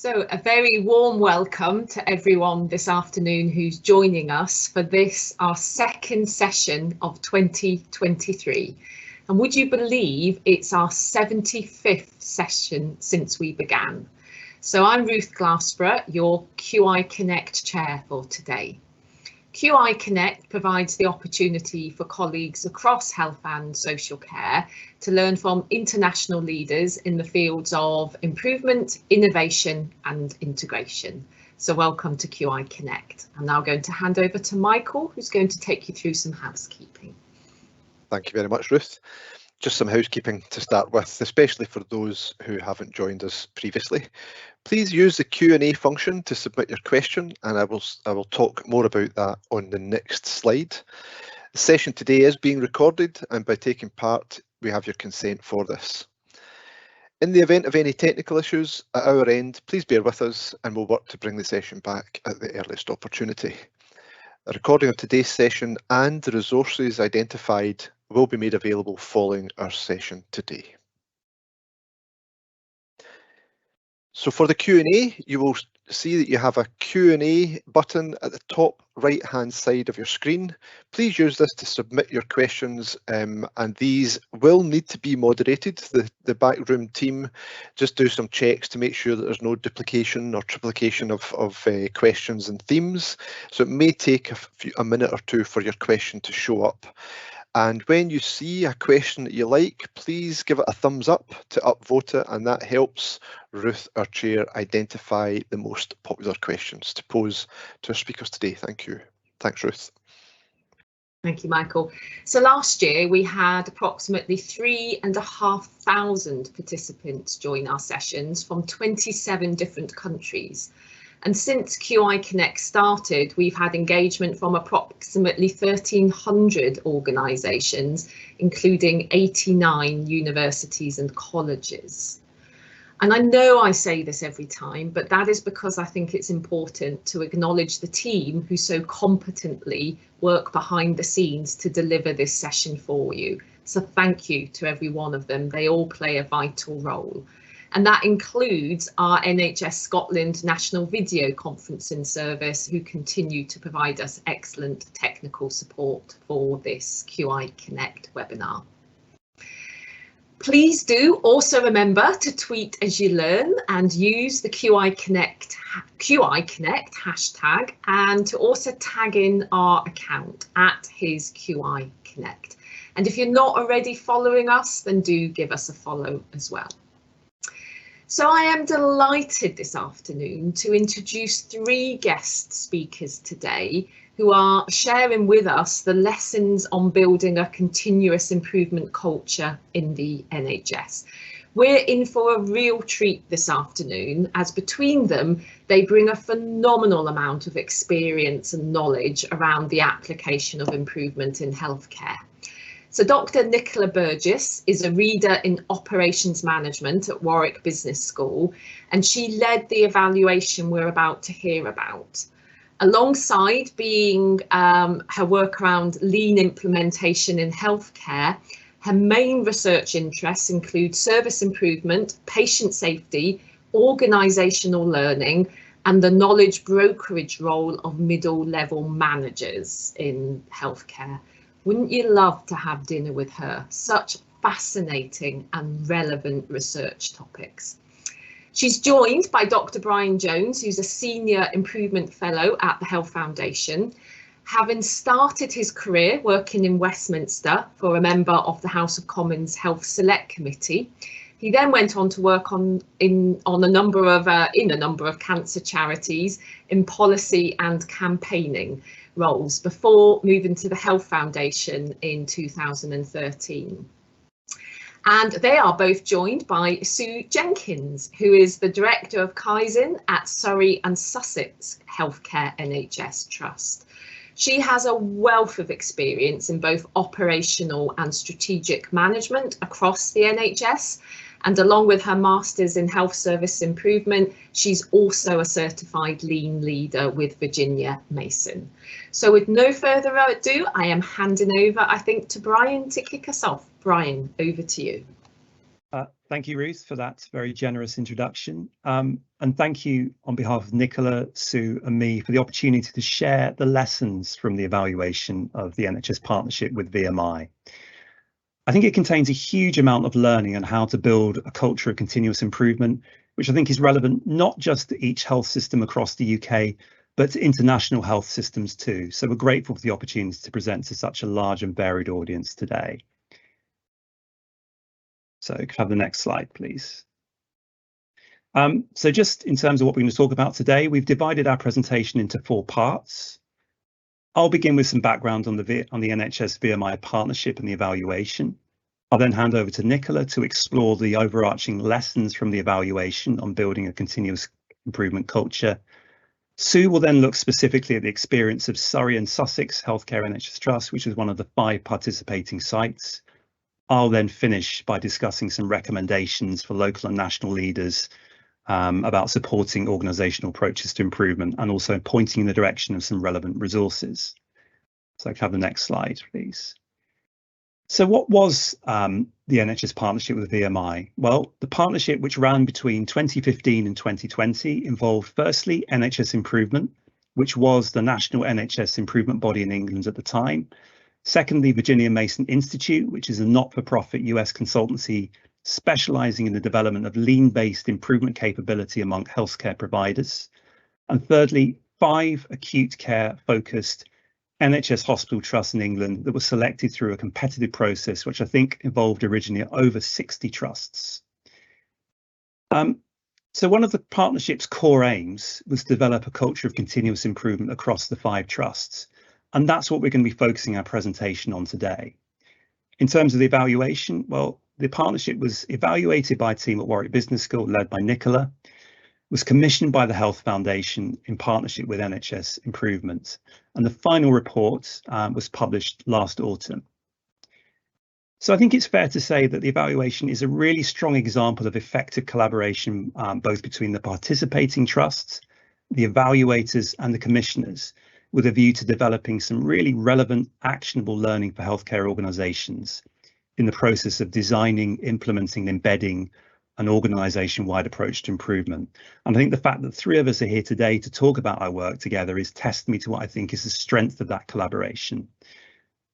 So a very warm welcome to everyone this afternoon who's joining us for this, our second session of 2023. And would you believe it's our 75th session since we began? So I'm Ruth Glassborough, your QI Connect chair for today. QI Connect provides the opportunity for colleagues across health and social care to learn from international leaders in the fields of improvement, innovation and integration. So welcome to QI Connect. I'm now going to hand over to Michael, who's going to take you through some housekeeping. Thank you very much, Ruth. Just some housekeeping to start with, especially for those who haven't joined us previously. Please use the Q&A function to submit your question, and I will talk more about that on the next slide. The session today is being recorded, and by taking part, we have your consent for this. In the event of any technical issues at our end, please bear with us, and we'll work to bring the session back at the earliest opportunity. A recording of today's session and the resources identified will be made available following our session today. So for the Q&A, you will see that you have a Q&A button at the top right hand side of your screen. Please use this to submit your questions, and these will need to be moderated. The backroom team just do some checks to make sure that there's no duplication or triplication of questions and themes. So it may take a minute or two for your question to show up. And when you see a question that you like, please give it a thumbs up to upvote it, and that helps Ruth, our chair, identify the most popular questions to pose to our speakers today. Thank you. Thanks, Ruth. Thank you, Michael. So last year we had approximately 3,500 participants join our sessions from 27 different countries. And since QI Connect started, we've had engagement from approximately 1,300 organisations, including 89 universities and colleges. And I know I say this every time, but that is because I think it's important to acknowledge the team who so competently work behind the scenes to deliver this session for you. So thank you to every one of them. They all play a vital role. And that includes our NHS Scotland National Video Conferencing Service, who continue to provide us excellent technical support for this QI Connect webinar. Please do also remember to tweet as you learn and use the QI Connect hashtag, and to also tag in our account at @HisQI Connect. And if you're not already following us, then do give us a follow as well. So I am delighted this afternoon to introduce 3 guest speakers today who are sharing with us the lessons on building a continuous improvement culture in the NHS. We're in for a real treat this afternoon, as between them they bring a phenomenal amount of experience and knowledge around the application of improvement in healthcare. So Dr. Nicola Burgess is a reader in operations management at Warwick Business School, and she led the evaluation we're about to hear about. Alongside being her work around lean implementation in healthcare, her main research interests include service improvement, patient safety, organisational learning, and the knowledge brokerage role of middle-level managers in healthcare. Wouldn't you love to have dinner with her? Such fascinating and relevant research topics. She's joined by Dr. Bryan Jones, who's a Senior Improvement Fellow at the Health Foundation. Having started his career working in Westminster for a member of the House of Commons Health Select Committee, he then went on to work in a number of cancer charities in policy and campaigning roles before moving to the Health Foundation in 2013. And they are both joined by Sue Jenkins, who is the Director of Kaizen at Surrey and Sussex Healthcare NHS Trust. She has a wealth of experience in both operational and strategic management across the NHS, and along with her Masters in Health Service Improvement, she's also a certified lean leader with Virginia Mason. So with no further ado, I am handing over, I think, to Bryan to kick us off. Bryan, over to you. Thank you, Ruth, for that very generous introduction. And thank you on behalf of Nicola, Sue and me for the opportunity to share the lessons from the evaluation of the NHS Partnership with VMI. I think it contains a huge amount of learning on how to build a culture of continuous improvement, which I think is relevant not just to each health system across the UK, but to international health systems too. So we're grateful for the opportunity to present to such a large and varied audience today. So could I have the next slide, please? So just in terms of what we're going to talk about today, we've divided our presentation into 4 parts. I'll begin with some background on the NHS-VMI partnership and the evaluation. I'll then hand over to Nicola to explore the overarching lessons from the evaluation on building a continuous improvement culture. Sue will then look specifically at the experience of Surrey and Sussex Healthcare NHS Trust, which is one of the 5 participating sites. I'll then finish by discussing some recommendations for local and national leaders about supporting organisational approaches to improvement and also pointing in the direction of some relevant resources. So I can have the next slide, please. So what was the NHS Partnership with VMI? Well, the partnership, which ran between 2015 and 2020, involved firstly NHS Improvement, which was the national NHS improvement body in England at the time. Secondly, Virginia Mason Institute, which is a not-for-profit US consultancy specialising in the development of lean-based improvement capability among healthcare providers. And thirdly, 5 acute care focused NHS hospital trusts in England that were selected through a competitive process, which I think involved originally over 60 trusts. So one of the partnership's core aims was to develop a culture of continuous improvement across the 5 trusts. And that's what we're going to be focusing our presentation on today. In terms of the evaluation, well, the partnership was evaluated by a team at Warwick Business School led by Nicola, was commissioned by the Health Foundation in partnership with NHS Improvement, and the final report was published last autumn. So I think it's fair to say that the evaluation is a really strong example of effective collaboration both between the participating trusts, the evaluators and the commissioners, with a view to developing some really relevant, actionable learning for healthcare organisations in the process of designing, implementing, embedding an organisation-wide approach to improvement. And I think the fact that 3 of us are here today to talk about our work together is testimony to what I think is the strength of that collaboration.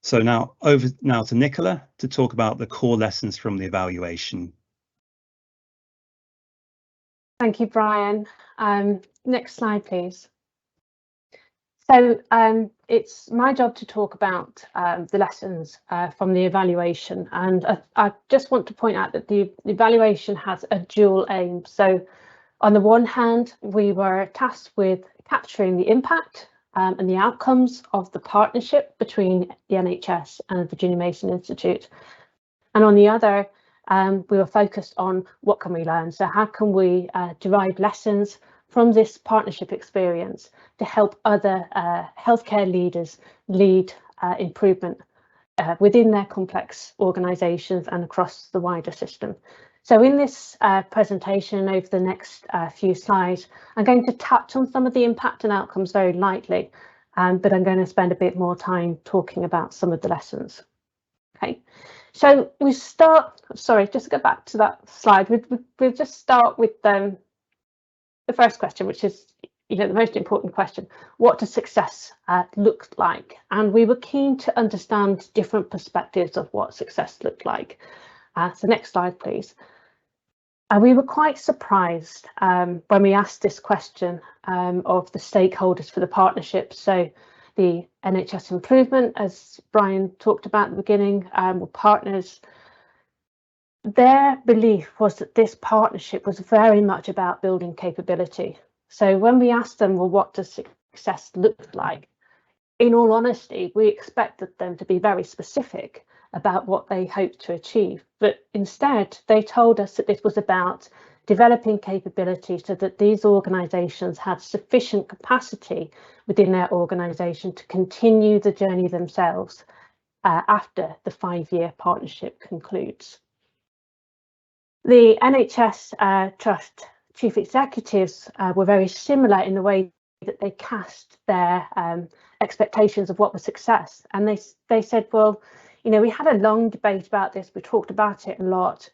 So now over to Nicola to talk about the core lessons from the evaluation. Thank you, Brian. Next slide, please. So it's my job to talk about the lessons from the evaluation, and I just want to point out that the evaluation has a dual aim. So on the one hand, we were tasked with capturing the impact and the outcomes of the partnership between the NHS and Virginia Mason Institute. And on the other, we were focused on what can we learn? So how can we derive lessons from this partnership experience to help other healthcare leaders lead improvement within their complex organisations and across the wider system. So in this presentation over the next few slides, I'm going to touch on some of the impact and outcomes very lightly, but I'm going to spend a bit more time talking about some of the lessons. Okay, so we start, sorry, just to go back to that slide, we'll just start with the first question, which is, the most important question: what does success look like? And we were keen to understand different perspectives of what success looked like. So next slide, please. We were quite surprised when we asked this question of the stakeholders for the partnership. So the NHS Improvement, as Brian talked about at the beginning, were partners. Their belief was that this partnership was very much about building capability. So when we asked them, well, what does success look like? In all honesty, we expected them to be very specific about what they hoped to achieve. But instead, they told us that this was about developing capability so that these organisations had sufficient capacity within their organisation to continue the journey themselves after the 5-year partnership concludes. The NHS Trust Chief Executives were very similar in the way that they cast their expectations of what was success. And they said, well, we had a long debate about this. We talked about it a lot.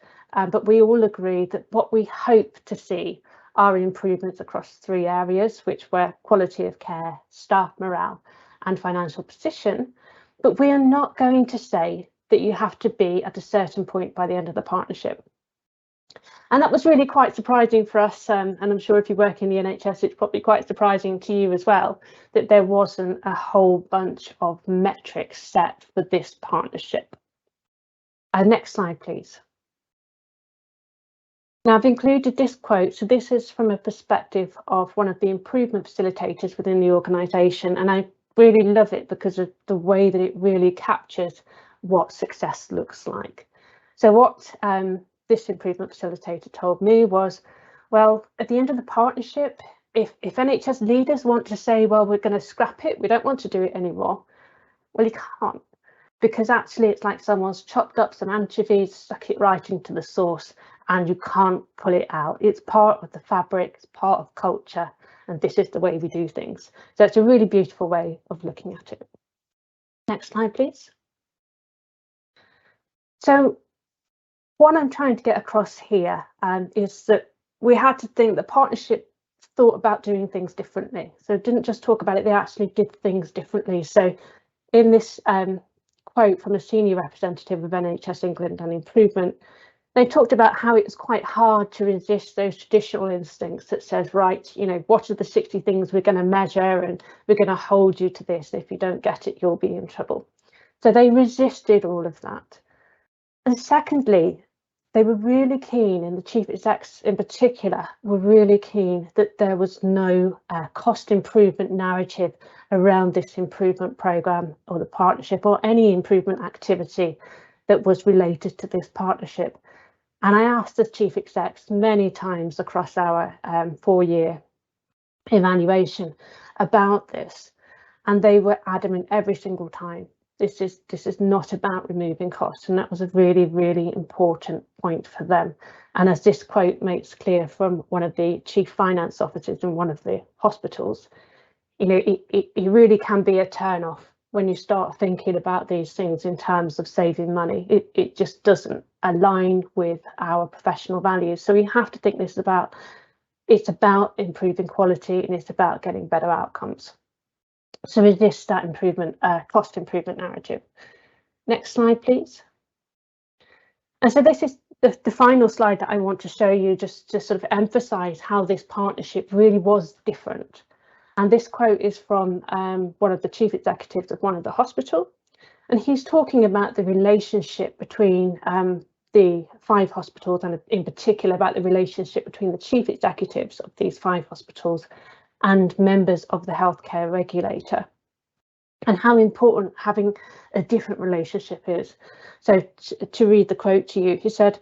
but we all agree that what we hope to see are improvements across 3 areas, which were quality of care, staff morale and financial position. But we are not going to say that you have to be at a certain point by the end of the partnership. And that was really quite surprising for us, and I'm sure if you work in the NHS, it's probably quite surprising to you as well, that there wasn't a whole bunch of metrics set for this partnership. Next slide, please. Now, I've included this quote. So this is from a perspective of one of the improvement facilitators within the organisation, and I really love it because of the way that it really captures what success looks like. So what this improvement facilitator told me was, well, at the end of the partnership, if NHS leaders want to say, well, we're going to scrap it, we don't want to do it anymore, well, you can't, because actually it's like someone's chopped up some anchovies, stuck it right into the sauce, and you can't pull it out. It's part of the fabric, it's part of culture, and this is the way we do things. So it's a really beautiful way of looking at it. Next slide, please. So what I'm trying to get across here is that we had to think the partnership thought about doing things differently. So didn't just talk about it, they actually did things differently. So in this quote from a senior representative of NHS England and Improvement, they talked about how it was quite hard to resist those traditional instincts that says, right, you know, what are the 60 things we're going to measure, and we're going to hold you to this. If you don't get it, you'll be in trouble. So they resisted all of that. And secondly, they were really keen, and the chief execs in particular were really keen that there was no cost improvement narrative around this improvement programme or the partnership or any improvement activity that was related to this partnership. And I asked the chief execs many times across our 4-year evaluation about this, and they were adamant every single time. This is not about removing costs, and that was a really, really important point for them. And as this quote makes clear from one of the chief finance officers in one of the hospitals, you know, it really can be a turn off when you start thinking about these things in terms of saving money. It just doesn't align with our professional values. So we have to think this about, it's about improving quality and it's about getting better outcomes. So resist that improvement, cost improvement narrative. Next slide, please. And so this is the final slide that I want to show you, just to sort of emphasize how this partnership really was different. And this quote is from one of the chief executives of one of the hospitals. And he's talking about the relationship between the 5 hospitals, and in particular about the relationship between the chief executives of these 5 hospitals and members of the healthcare regulator, and how important having a different relationship is. So to read the quote to you, he said,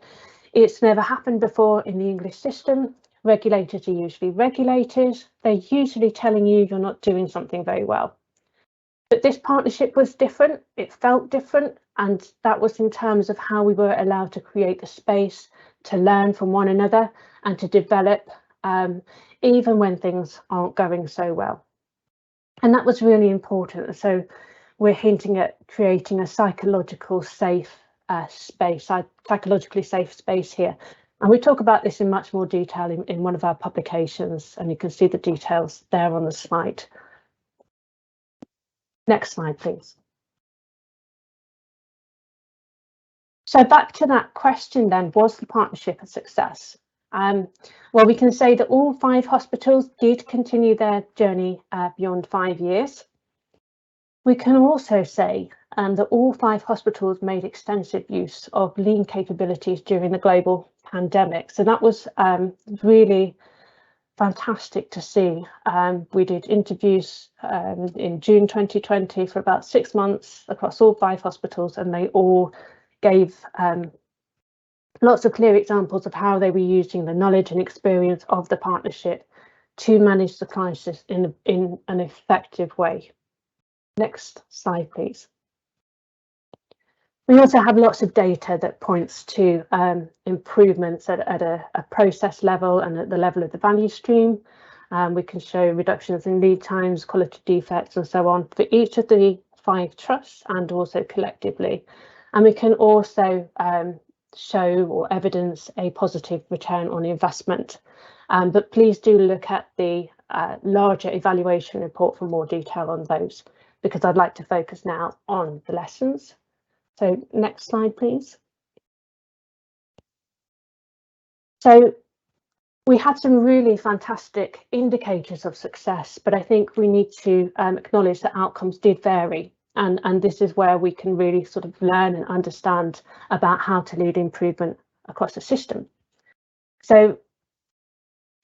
"It's never happened before in the English system. Regulators are usually regulators. They're usually telling you you're not doing something very well. But this partnership was different. It felt different. And that was in terms of how we were allowed to create the space to learn from one another and to develop, even when things aren't going so well." And that was really important. So we're hinting at creating a psychologically safe space here. And we talk about this in much more detail in one of our publications, and you can see the details there on the slide. Next slide, please. So back to that question then, was the partnership a success? Well, we can say that all 5 hospitals did continue their journey beyond 5 years. We can also say that all 5 hospitals made extensive use of lean capabilities during the global pandemic. So that was really fantastic to see. We did interviews in June 2020 for about 6 months across all 5 hospitals, and they all gave lots of clear examples of how they were using the knowledge and experience of the partnership to manage the crisis in an effective way. Next slide, please. We also have lots of data that points to improvements at a process level and at the level of the value stream. We can show reductions in lead times, quality defects, and so on for each of the 5 trusts and also collectively. And we can also show or evidence a positive return on investment. But please do look at the larger evaluation report for more detail on those, because I'd like to focus now on the lessons. So next slide, please. So we had some really fantastic indicators of success, but I think we need to acknowledge that outcomes did vary. And this is where we can really sort of learn and understand about how to lead improvement across the system. So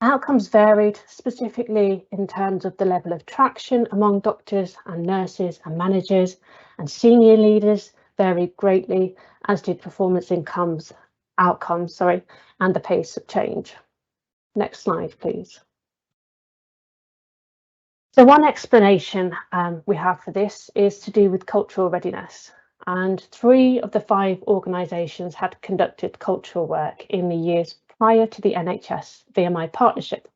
outcomes varied specifically in terms of the level of traction among doctors and nurses and managers, and senior leaders varied greatly, as did performance outcomes, and the pace of change. Next slide, please. So one explanation we have for this is to do with cultural readiness. And 3 of the 5 organisations had conducted cultural work in the years prior to the NHS-VMI partnership.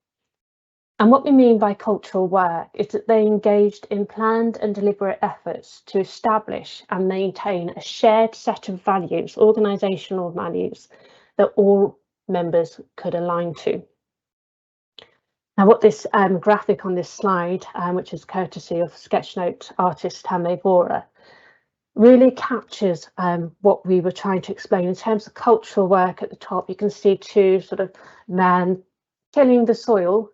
And what we mean by cultural work is that they engaged in planned and deliberate efforts to establish and maintain a shared set of values, organisational values, that all members could align to. Now, what this graphic on this slide, which is courtesy of sketchnote artist Nemawashi, really captures what we were trying to explain in terms of cultural work. At the top, you can see 2 sort of men tilling the soil,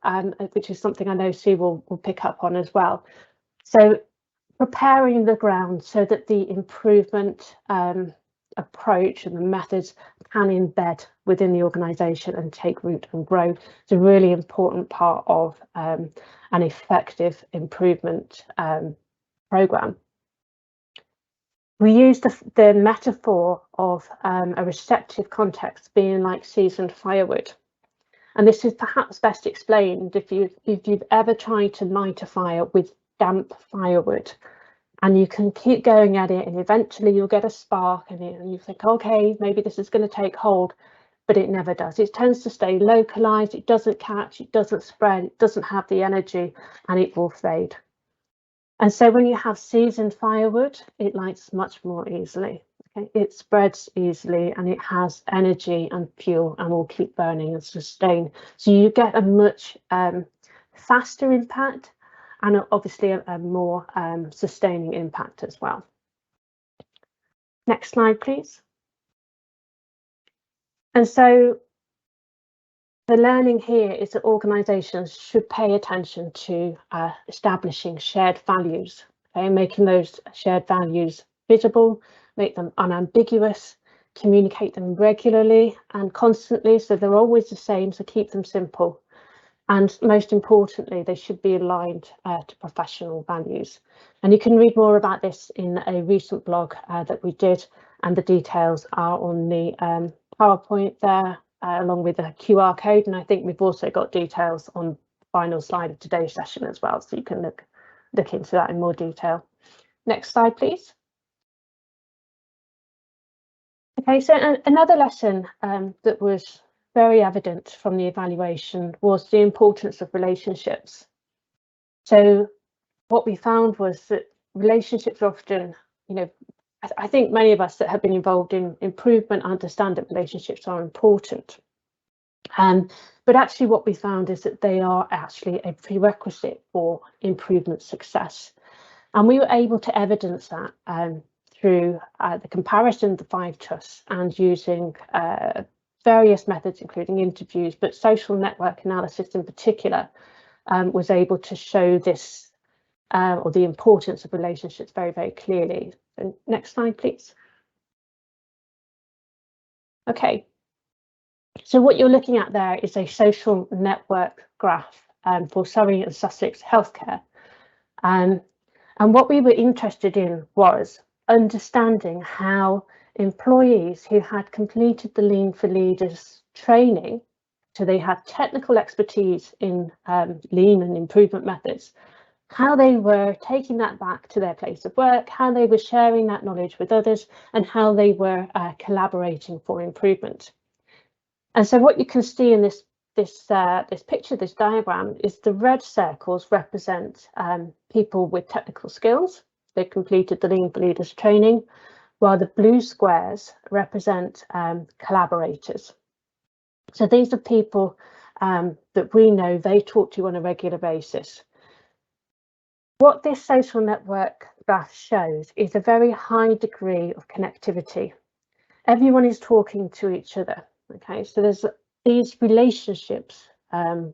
which is something I know Sue will pick up on as well. So preparing the ground so that the improvement approach and the methods can embed within the organisation and take root and grow. It's a really important part of an effective improvement programme. We use the metaphor of a receptive context being like seasoned firewood. And this is perhaps best explained if you've ever tried to light a fire with damp firewood, and you can keep going at it, and eventually you'll get a spark and you think, okay, maybe this is going to take hold, but it never does. It tends to stay localized, it doesn't catch, it doesn't spread, it doesn't have the energy, and it will fade. And so when you have seasoned firewood, it lights much more easily. Okay? It spreads easily, and it has energy and fuel, and will keep burning and sustain. So you get a much faster impact, and obviously a more sustaining impact as well. Next slide, please. And so the learning here is that organisations should pay attention to establishing shared values, okay? Making those shared values visible, make them unambiguous, communicate them regularly and constantly, so they're always the same, so keep them simple. And most importantly, they should be aligned to professional values. And you can read more about this in a recent blog that we did, and the details are on the PowerPoint there, along with a QR code. And I think we've also got details on the final slide of today's session as well, so you can look into that in more detail. Next slide, please. Okay, so another lesson that was very evident from the evaluation was the importance of relationships. So what we found was that relationships often, I think many of us that have been involved in improvement understand that relationships are important. But actually what we found is that they are actually a prerequisite for improvement success. And we were able to evidence that through the comparison of the 5 trusts and using various methods, including interviews, but social network analysis in particular was able to show this or the importance of relationships very, very clearly. So next slide, please. Okay, so what you're looking at there is a social network graph for Surrey and Sussex healthcare. And what we were interested in was understanding how employees who had completed the Lean for Leaders training, so they had technical expertise in Lean and improvement methods, how they were taking that back to their place of work, how they were sharing that knowledge with others, and how they were collaborating for improvement. And so what you can see in this picture, this diagram, is the red circles represent people with technical skills. They've completed the Lean for Leaders training. while the blue squares represent collaborators. So these are people that we know, they talk to you on a regular basis. What this social network graph shows is a very high degree of connectivity. Everyone is talking to each other. Okay, so there's these relationships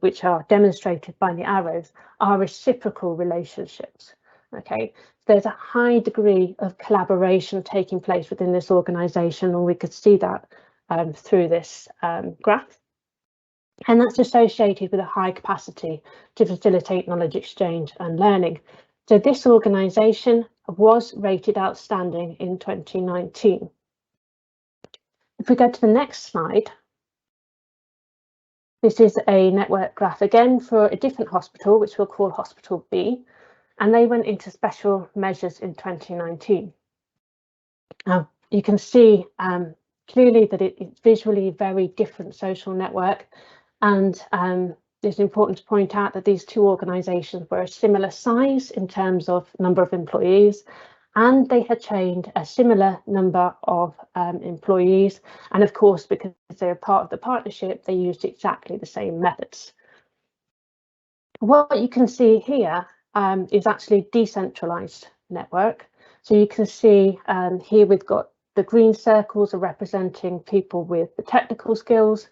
which are demonstrated by the arrows are reciprocal relationships. Okay, there's a high degree of collaboration taking place within this organisation, and we could see that through this graph. And that's associated with a high capacity to facilitate knowledge exchange and learning. So this organisation was rated outstanding in 2019. If we go to the next slide, this is a network graph again for a different hospital, which we'll call Hospital B, and they went into special measures in 2019. Now, you can see clearly that it's visually a very different social network, and it's important to point out that these two organisations were a similar size in terms of number of employees, and they had trained a similar number of employees, and of course, because they're part of the partnership, they used exactly the same methods. What you can see here is actually decentralised network. So you can see here we've got the green circles are representing people with the technical skills,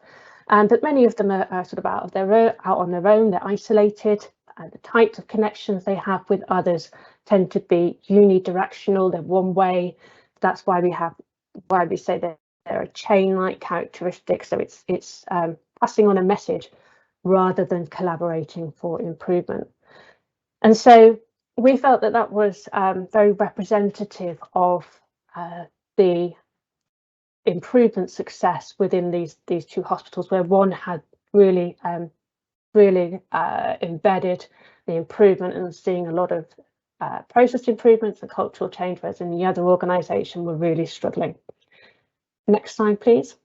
but many of them are sort of out on their own, they're isolated. The types of connections they have with others tend to be unidirectional, they're one way. That's why we say that they're a chain-like characteristic. So it's passing on a message rather than collaborating for improvement. And so we felt that that was very representative of the improvement success within these two hospitals, where one had really embedded the improvement and seeing a lot of process improvements and cultural change, whereas in the other organisation were really struggling. Next slide, please.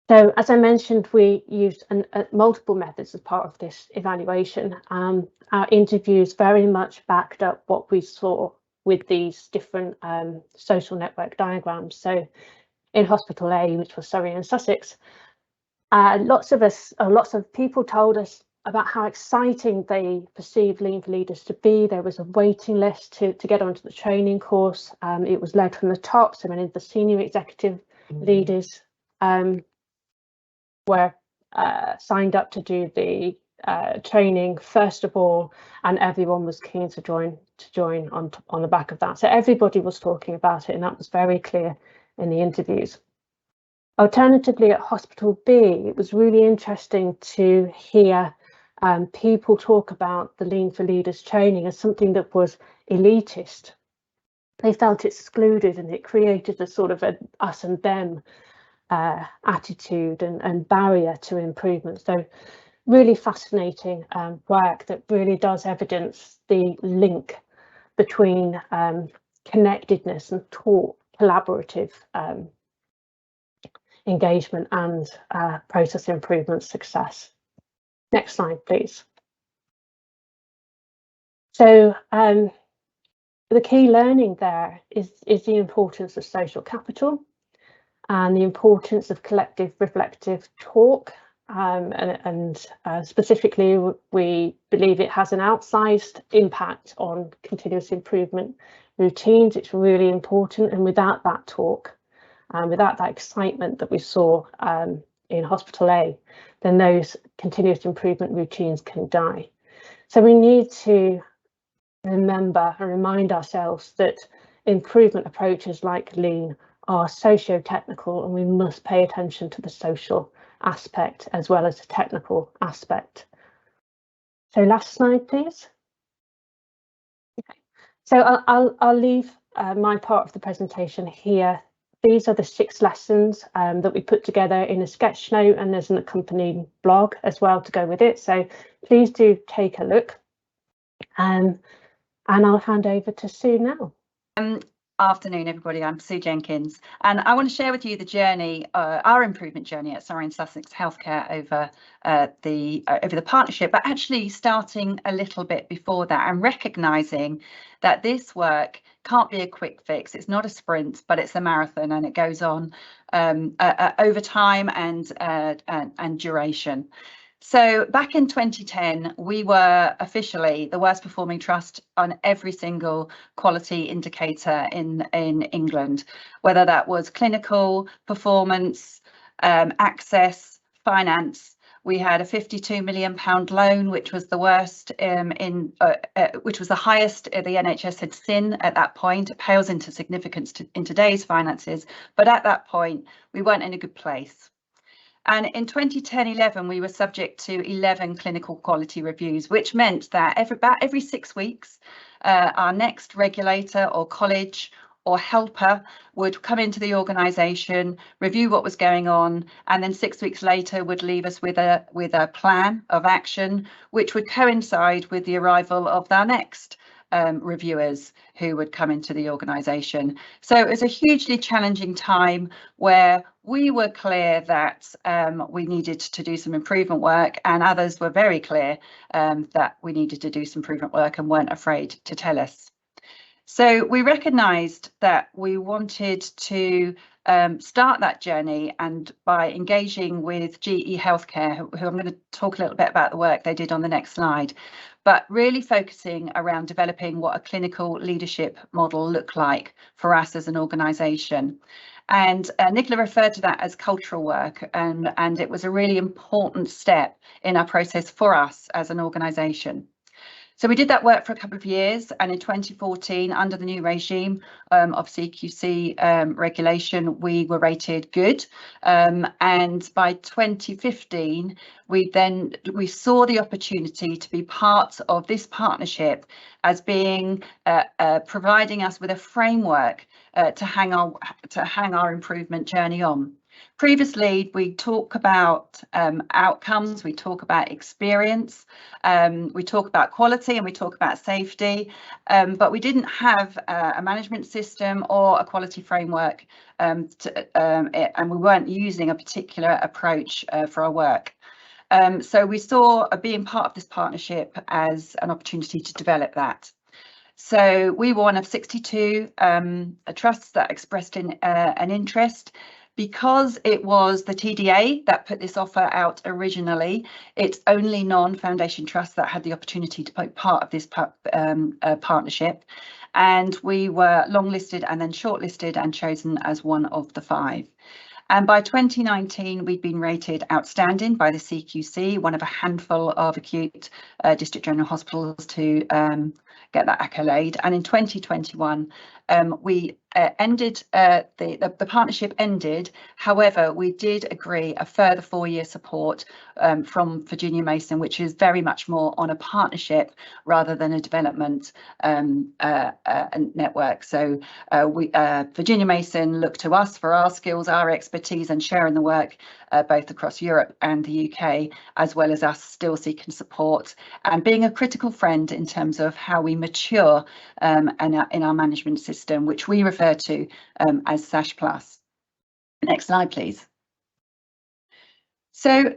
So as I mentioned, we used multiple methods as part of this evaluation. Our interviews very much backed up what we saw with these different social network diagrams. So in Hospital A, which was Surrey and Sussex, lots of people told us about how exciting they perceived Lean for Leaders to be. There was a waiting list to get onto the training course. It was led from the top, so many of the senior executive leaders were signed up to do the training first of all, and everyone was keen to join on the back of that. So everybody was talking about it, and that was very clear in the interviews. Alternatively, at Hospital B, it was really interesting to hear people talk about the Lean for Leaders training as something that was elitist. They felt excluded, and it created a sort of an us and them attitude and barrier to improvement. So really fascinating work that really does evidence the link between connectedness and collaborative engagement and process improvement success. Next slide, please. So the key learning there is the importance of social capital and the importance of collective reflective talk. And specifically, we believe it has an outsized impact on continuous improvement routines. It's really important, and without that talk, without that excitement that we saw in Hospital A, then those continuous improvement routines can die. So we need to remember and remind ourselves that improvement approaches like Lean are socio-technical, and we must pay attention to the social aspect as well as the technical aspect. So last slide, please. Okay. So I'll leave my part of the presentation here. These are the 6 lessons that we put together in a sketch note, and there's an accompanying blog as well to go with it. So please do take a look. And I'll hand over to Sue now. Afternoon, everybody. I'm Sue Jenkins, and I want to share with you the journey, our improvement journey at Surrey and Sussex Healthcare over the partnership, but actually starting a little bit before that and recognising that this work can't be a quick fix. It's not a sprint, but it's a marathon, and it goes on over time and duration. So back in 2010, we were officially the worst performing trust on every single quality indicator in England, whether that was clinical, performance, access, finance. We had a £52 million loan, which was the worst which was the highest the NHS had seen at that point. It pales into significance in today's finances, but at that point, we weren't in a good place. And in 2010-11, we were subject to 11 clinical quality reviews, which meant that about every 6 weeks, our next regulator or college or helper would come into the organisation, review what was going on, and then 6 weeks later would leave us with a plan of action, which would coincide with the arrival of our next reviewers who would come into the organisation. So it was a hugely challenging time where we were clear that we needed to do some improvement work, and others were very clear that we needed to do some improvement work and weren't afraid to tell us. So we recognised that we wanted to start that journey, and by engaging with GE Healthcare, who I'm going to talk a little bit about the work they did on the next slide, but really focusing around developing what a clinical leadership model looked like for us as an organisation. And Nicola referred to that as cultural work, and it was a really important step in our process for us as an organisation. So we did that work for a couple of years, and in 2014, under the new regime of CQC regulation, we were rated good. And by 2015, we saw the opportunity to be part of this partnership as being providing us with a framework to hang our improvement journey on. Previously, we talk about outcomes, we talk about experience, we talk about quality, and we talk about safety, but we didn't have a management system or a quality framework, and we weren't using a particular approach for our work. So we saw being part of this partnership as an opportunity to develop that. So we were one of 62 trusts that expressed an interest. Because it was the TDA that put this offer out originally, it's only non-foundation trusts that had the opportunity to be part of this partnership. And we were longlisted and then shortlisted and chosen as one of the 5. And by 2019, we'd been rated outstanding by the CQC, one of a handful of acute district general hospitals to get that accolade. And in 2021, we ended the partnership ended. However, we did agree a further 4-year support from Virginia Mason, which is very much more on a partnership rather than a development network. So Virginia Mason looked to us for our skills, our expertise, and sharing the work both across Europe and the UK, as well as us still seeking support and being a critical friend in terms of how we mature in our management system, which we refer to as SASH+. Next slide, please. So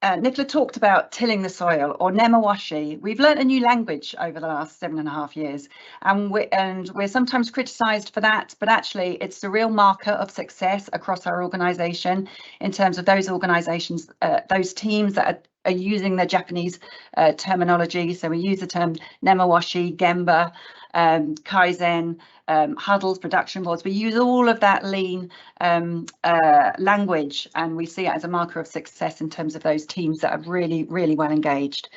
Nicola talked about tilling the soil, or Nemawashi. We've learnt a new language over the last 7.5 years, and we're sometimes criticised for that, but actually it's the real marker of success across our organisation in terms of those organisations, those teams that are using the Japanese terminology. So we use the term Nemawashi, Gemba, kaizen, huddles, production boards. We use all of that lean language, and we see it as a marker of success in terms of those teams that are really, really well engaged.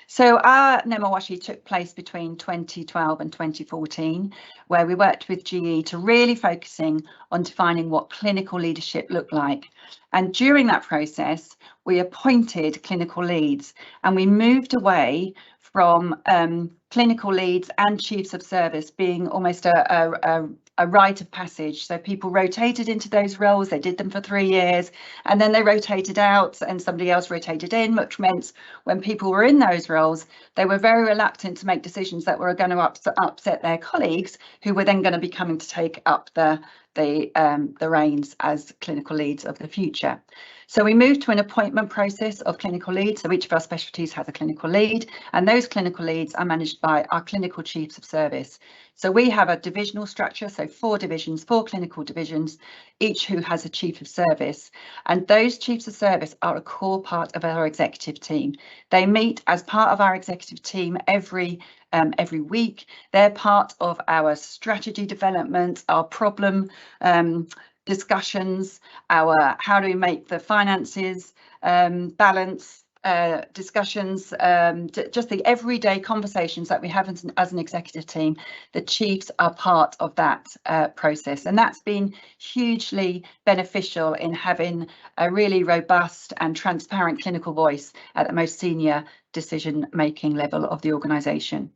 So our Nemawashi took place between 2012 and 2014, where we worked with GE to really focusing on defining what clinical leadership looked like. And during that process, we appointed clinical leads, and we moved away from clinical leads and chiefs of service being almost a a rite of passage. So people rotated into those roles, they did them for 3 years, and then they rotated out and somebody else rotated in, which meant when people were in those roles, they were very reluctant to make decisions that were going to upset their colleagues, who were then going to be coming to take up the reins as clinical leads of the future. So we moved to an appointment process of clinical leads. So each of our specialties has a clinical lead, and those clinical leads are managed by our clinical chiefs of service. So we have a divisional structure, so 4 divisions, 4 clinical divisions, each who has a chief of service. And those chiefs of service are a core part of our executive team. They meet as part of our executive team every week. They're part of our strategy development, our problem discussions, our how do we make the finances balance discussions, just the everyday conversations that we have as an executive team. The chiefs are part of that process, and that's been hugely beneficial in having a really robust and transparent clinical voice at the most senior decision-making level of the organisation.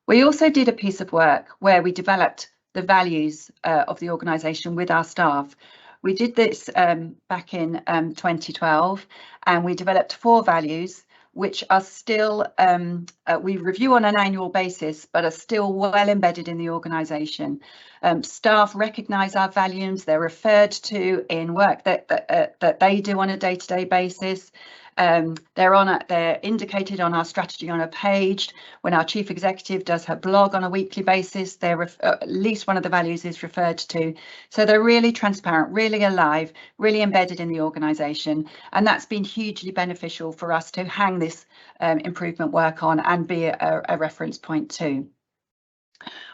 We also did a piece of work where we developed the values of the organisation with our staff. We did this back in 2012, and we developed 4 values which are still, we review on an annual basis, but are still well embedded in the organisation. Staff recognise our values, they're referred to in work that they do on a day-to-day basis. They're indicated on our strategy on a page. When our chief executive does her blog on a weekly basis, at least one of the values is referred to. So they're really transparent, really alive, really embedded in the organisation, and that's been hugely beneficial for us to hang this improvement work on and be a reference point too.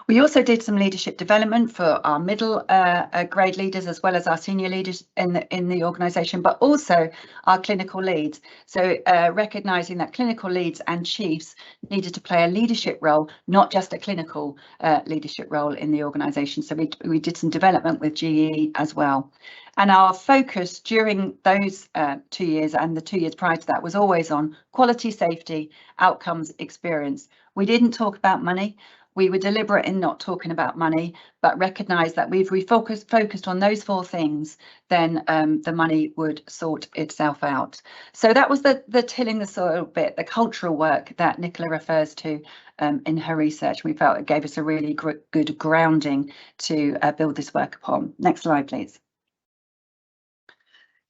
We also did some leadership development for our middle grade leaders as well as our senior leaders in the organisation, but also our clinical leads. So recognising that clinical leads and chiefs needed to play a leadership role, not just a clinical leadership role in the organisation. So we did some development with GE as well. And our focus during those 2 years and the 2 years prior to that was always on quality, safety, outcomes, experience. We didn't talk about money. We were deliberate in not talking about money, but recognised that if we focused on those 4 things, then the money would sort itself out. So that was the tilling the soil bit, the cultural work that Nicola refers to in her research. We felt it gave us a really good grounding to build this work upon. Next slide, please.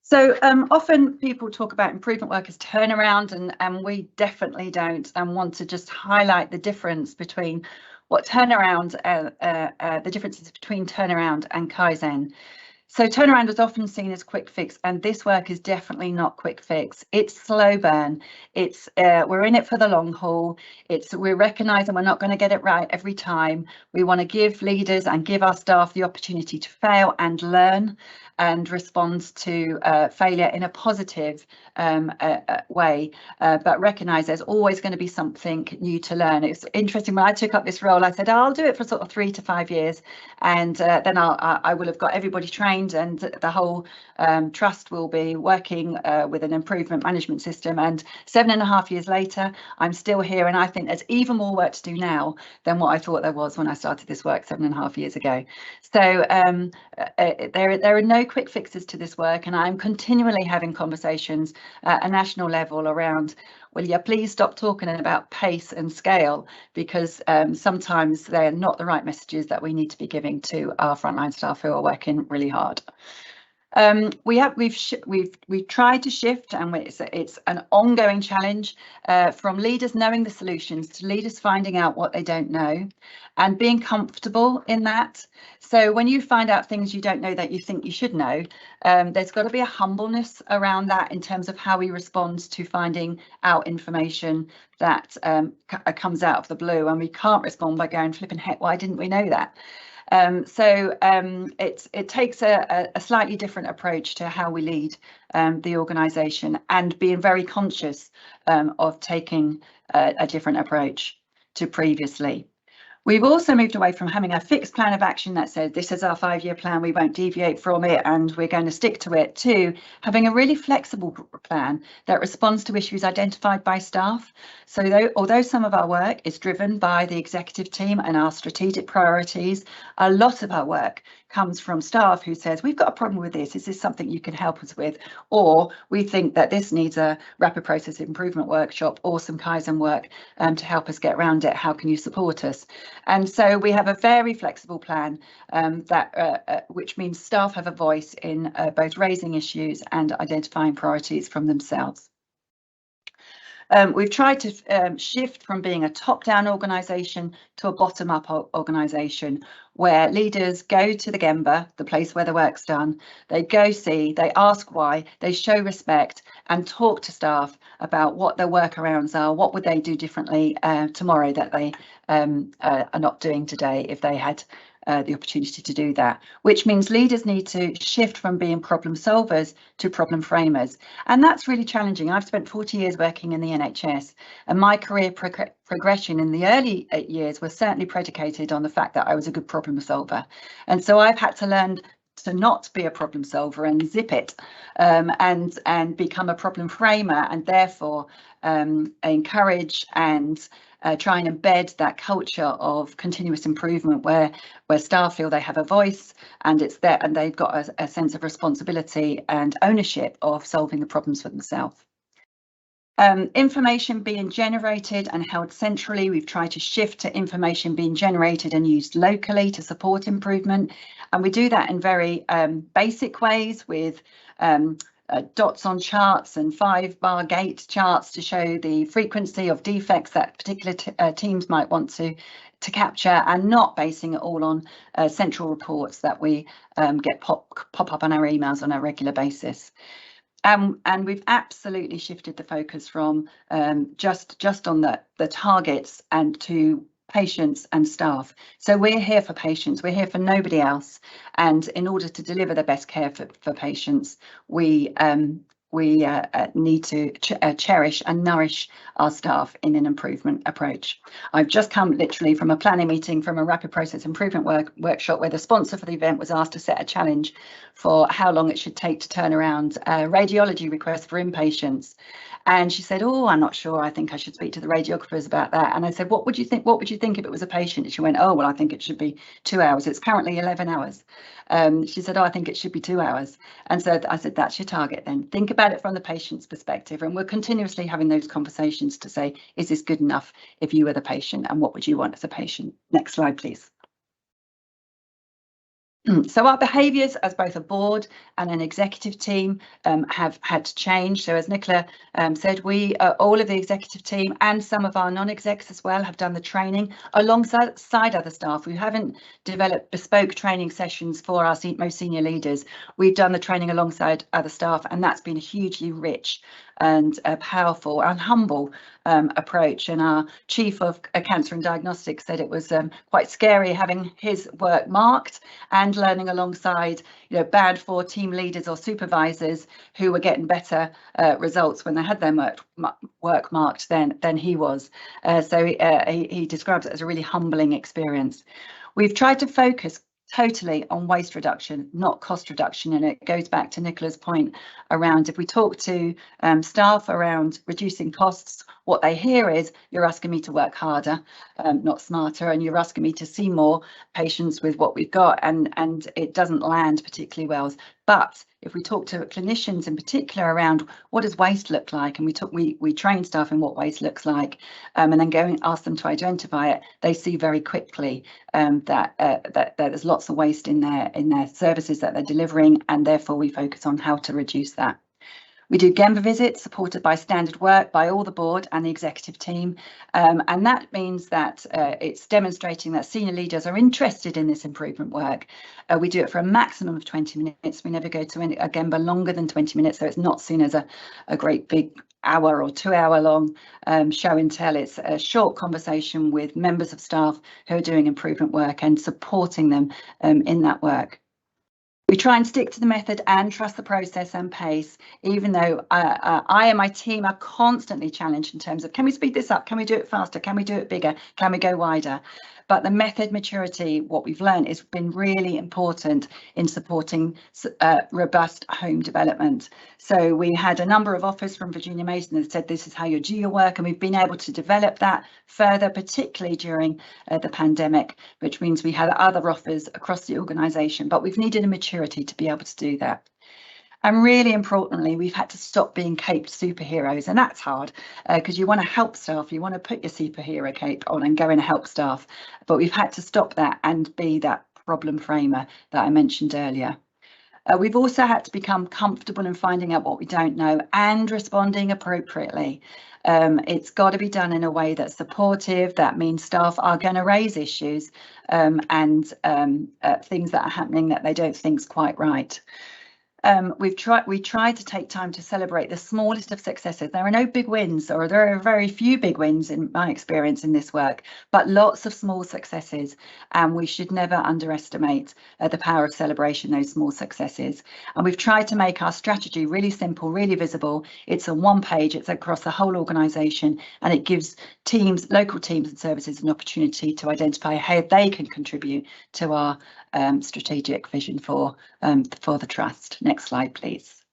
So often people talk about improvement work as turnaround, and we definitely don't, and want to just highlight the difference between what turnaround, the differences between turnaround and kaizen. So turnaround was often seen as quick fix, and this work is definitely not quick fix. It's slow burn. It's we're in it for the long haul. We're recognising we're not going to get it right every time. We want to give leaders and give our staff the opportunity to fail and learn and respond to failure in a positive way, but recognise there's always going to be something new to learn. It's interesting, when I took up this role, I said, I'll do it for sort of 3 to 5 years, and then I will have got everybody trained, and the whole trust will be working with an improvement management system. And 7.5 years later, I'm still here, and I think there's even more work to do now than what I thought there was when I started this work 7.5 years ago. So there are no quick fixes to this work, and I'm continually having conversations at a national level around, will you please stop talking about pace and scale, because sometimes they're not the right messages that we need to be giving to our frontline staff who are working really hard. We've tried to shift, and it's an ongoing challenge from leaders knowing the solutions to leaders finding out what they don't know and being comfortable in that. So when you find out things you don't know that you think you should know, there's got to be a humbleness around that in terms of how we respond to finding out information that comes out of the blue, and we can't respond by going, flipping heck, why didn't we know that? It takes a slightly different approach to how we lead the organisation, and being very conscious of taking a different approach to previously. We've also moved away from having a fixed plan of action that says this is our 5-year plan, we won't deviate from it and we're going to stick to it, to having a really flexible plan that responds to issues identified by staff. So although some of our work is driven by the executive team and our strategic priorities, a lot of our work comes from staff who says, we've got a problem with this, is this something you can help us with? Or we think that this needs a rapid process improvement workshop or some kaizen work to help us get around it, how can you support us? And so we have a very flexible plan which means staff have a voice in both raising issues and identifying priorities from themselves. We've tried to shift from being a top-down organisation to a bottom-up organisation where leaders go to the Gemba, the place where the work's done, they go see, they ask why, they show respect and talk to staff about what their workarounds are, what would they do differently tomorrow that they are not doing today if they had the opportunity to do that, which means leaders need to shift from being problem solvers to problem framers. And that's really challenging. I've spent 40 years working in the NHS, and my career progression in the early years was certainly predicated on the fact that I was a good problem solver. And so I've had to learn to not be a problem solver and zip it and become a problem framer, and therefore encourage and try and embed that culture of continuous improvement where staff feel they have a voice and it's there and they've got a sense of responsibility and ownership of solving the problems for themselves. Information being generated and held centrally. We've tried to shift to information being generated and used locally to support improvement, and we do that in very basic ways with dots on charts and 5-bar gate charts to show the frequency of defects that particular teams might want to capture, and not basing it all on central reports that we get pop up on our emails on a regular basis. And we've absolutely shifted the focus from just on the targets and to patients and staff. So we're here for patients, we're here for nobody else. And in order to deliver the best care for patients, we need to cherish and nourish our staff in an improvement approach. I've just come literally from a planning meeting from a rapid process improvement workshop where the sponsor for the event was asked to set a challenge for how long it should take to turn around radiology requests for inpatients. And she said, oh, I'm not sure, I think I should speak to the radiographers about that. And I said, what would you think if it was a patient? And she went, oh, well, I think it should be 2 hours. It's currently 11 hours. She said, oh, I think it should be 2 hours. And so I said, that's your target then. Think about it from the patient's perspective. And we're continuously having those conversations to say, is this good enough if you were the patient, and what would you want as a patient? Next slide, please. So our behaviours as both a board and an executive team have had to change. So as Nicola said, we all of the executive team and some of our non-execs as well have done the training alongside other staff. We haven't developed bespoke training sessions for our most senior leaders. We've done the training alongside other staff, and that's been a hugely rich and powerful and humble approach. And our chief of cancer and diagnostics said it was quite scary having his work marked and learning alongside, band 4 team leaders or supervisors who were getting better results when they had their work marked than he was. So he describes it as a really humbling experience. We've tried to focus totally on waste reduction, not cost reduction, and it goes back to Nicola's point around, if we talk to staff around reducing costs, what they hear is, you're asking me to work harder, not smarter, and you're asking me to see more patients with what we've got, and it doesn't land particularly well. But if we talk to clinicians in particular around what does waste look like, and we train staff in what waste looks like, and then go and ask them to identify it, they see very quickly that there's lots of waste in their services that they're delivering, and therefore we focus on how to reduce that. We do Gemba visits supported by standard work by all the board and the executive team, and that means that it's demonstrating that senior leaders are interested in this improvement work. We do it for a maximum of 20 minutes. We never go to a Gemba longer than 20 minutes, so it's not seen as a great big hour or 2 hour long show and tell. It's a short conversation with members of staff who are doing improvement work and supporting them in that work. We try and stick to the method and trust the process and pace, even though I and my team are constantly challenged in terms of, can we speed this up? Can we do it faster? Can we do it bigger? Can we go wider? But the method maturity, what we've learned, has been really important in supporting robust home development. So we had a number of offers from Virginia Mason that said this is how you do your work, and we've been able to develop that further, particularly during the pandemic, which means we had other offers across the organisation, but we've needed a maturity to be able to do that. And really importantly, we've had to stop being caped superheroes, and that's hard because you want to help staff, you want to put your superhero cape on and go and help staff, but we've had to stop that and be that problem framer that I mentioned earlier. We've also had to become comfortable in finding out what we don't know and responding appropriately. It's got to be done in a way that's supportive. That means staff are going to raise issues and things that are happening that they don't think is quite right. We tried to take time to celebrate the smallest of successes. There are no big wins, or there are very few big wins in my experience in this work, but lots of small successes, and we should never underestimate the power of celebration, those small successes. And we've tried to make our strategy really simple, really visible. It's on one page, it's across the whole organisation, and it gives teams, local teams and services, an opportunity to identify how they can contribute to our strategic vision for the trust. Next slide, please.